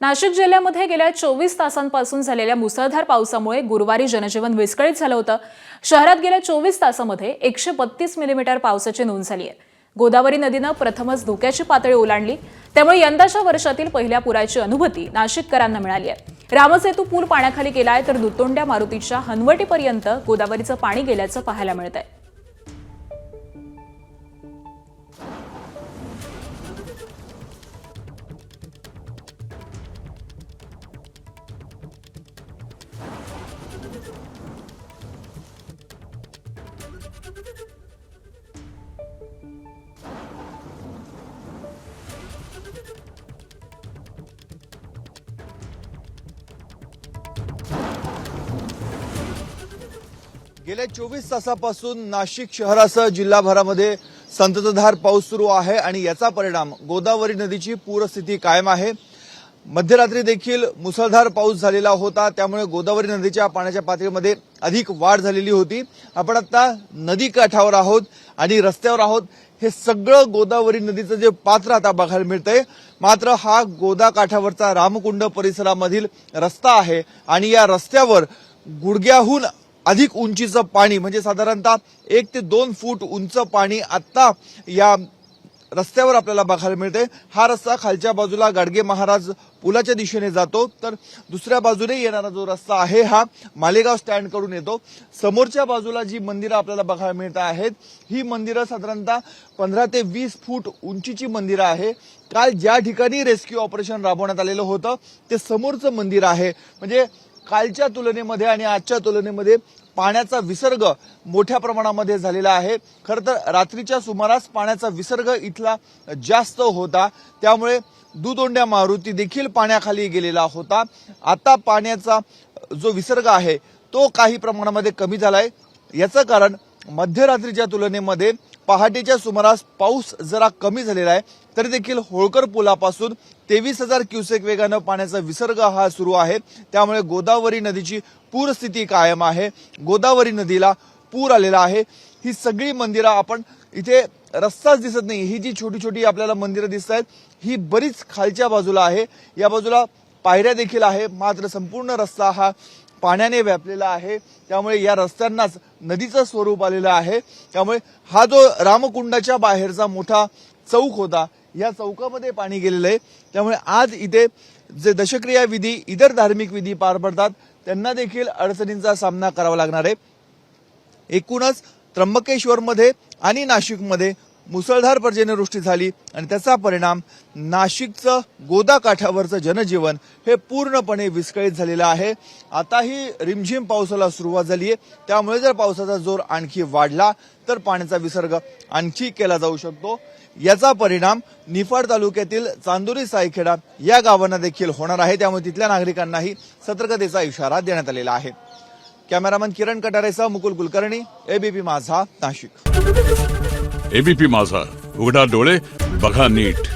नाशिक जिल्ह्यामध्ये गेल्या 24 तासांपासून झालेल्या मुसळधार पावसामुळे गुरुवारी जनजीवन विस्कळीत झालं होतं। शहरात गेल्या 24 तासांमध्ये 132 मिलीमीटर पावसाची नोंद झाली आहे। गोदावरी नदीनं प्रथमच धोक्याची पातळी ओलांडली, त्यामुळे यंदाच्या वर्षातील पहिल्या पुराची अनुभूती नाशिककरांना मिळाली आहे। रामसेतू पूल पाण्याखाली गेलाय, तर दुतोंड्या मारुतीच्या हनवटीपर्यंत गोदावरीचं पाणी गेल्याचं पाहायला मिळतंय। गेल्या 24 तासापासून नाशिक शहरासह जिल्हाभरामध्ये संततधार पाऊस सुरू आहे आणि याचा परिणाम गोदावरी नदीची पूरस्थिती कायम आहे। मध्यरात्री देखील मुसळधार पाऊस झालेला होता, त्यामुळे गोदावरी नदीच्या पाण्याच्या पातळीमध्ये अधिक वाढ झालेली होती। आपण आता नदी काठावर आहोत आणि रस्त्यावर आहोत। हे सगळं गोदावरी नदीचं जे पात्र आता बघायला मिळतंय, मात्र हा गोदा काठावरचा रामकुंड परिसरामधील रस्ता आहे आणि या रस्त्यावर गुडघ्याहून अधिक उंचीचं पाणी, म्हणजे साधारणतः 1 ते 2 फूट उंच पाणी आता या रस्त्यावर आपल्याला बघायला मिळते। हा रस्ता खालच्या बाजूला गाडगे महाराज पुलाच्या दिशेने जातो, तर दुसऱ्या बाजूने येणारा जो रस्ता आहे हा मालेगाव स्टँड कडून येतो। समोरच्या बाजूला जी मंदिरं आपल्याला बघायला मिळत आहेत, ही मंदिरं साधारणतः 15 ते 20 फूट उंचीची मंदिरं आहे। काल ज्या ठिकाणी रेस्क्यू ऑपरेशन राबवण्यात आलेलं होतं ते समोरचं मंदिर आहे। म्हणजे कालच्या तुलनेमध्ये आणि आजच्या तुलनेमध्ये पाण्याचा विसर्ग मोठ्या प्रमाणामध्ये झालेला आहे। खरं तर रात्रीच्या सुमारास पाण्याचा विसर्ग इथला जास्त होता, त्यामुळे दुतोंड्या मारुती देखील पाण्याखाली गेलेला होता। आता पाण्याचा जो विसर्ग आहे तो काही प्रमाणामध्ये कमी झालाय। याचं कारण मध्यरात्रीच्या तुलनेमध्ये पहाटेच्या सुमारास पाऊस जरा कमी झालेला आहे, तरी देखील होळकर पुलापासून 23,000 क्युसेक वेगानं पाण्याचा विसर्ग हा सुरू आहे। त्यामुळे गोदावरी नदीची पूरस्थिती कायम आहे। गोदावरी नदीला पूर आलेला आहे। ही सगळी मंदिरं, आपण इथे रस्ताच दिसत नाही, ही जी छोटी छोटी आपल्याला मंदिरं दिसत आहेत ही बरीच खालच्या बाजूला आहे। या बाजूला पायऱ्या देखील आहे, मात्र संपूर्ण रस्ता हा पाण्याने व्यापलेला आहे। त्यामुळे या रस्त्यांनाच नदीचं स्वरूप आलेलं आहे। त्यामुळे हा जो रामकुंडाच्या बाहेरचा मोठा चौक होता, या चौकामध्ये पाणी गेलेलं आहे। त्यामुळे आज इथे जे दशक्रिया विधी, इतर धार्मिक विधी पार पडतात त्यांना देखील अडचणींचा सामना करावा लागणार आहे। एकूणच त्र्यंबकेश्वरमध्ये आणि नाशिकमध्ये मुसळधार पर्जन्यवृष्टी झाली आणि त्याचा परिणाम नाशिकचं गोदा काठावरचं जनजीवन हे पूर्णपणे विस्कळीत झालेलं आहे। आताही रिमझिम पावसाला सुरुवात झाली आहे, त्यामुळे जर पावसाचा जोर आणखी वाढला तर पाण्याचा विसर्ग आणखी केला जाऊ शकतो। याचा परिणाम निफाड तालुक्यातील चांदोरी सायखेडा या गावांना देखील होणार आहे, त्यामुळे तिथल्या नागरिकांनाही सतर्कतेचा इशारा देण्यात आलेला आहे। कॅमेरामन किरण कटारेसह मुकुल कुलकर्णी, एबीपी माझा, नाशिक। एबीपी माझा, उघडा डोळे बघा नीट।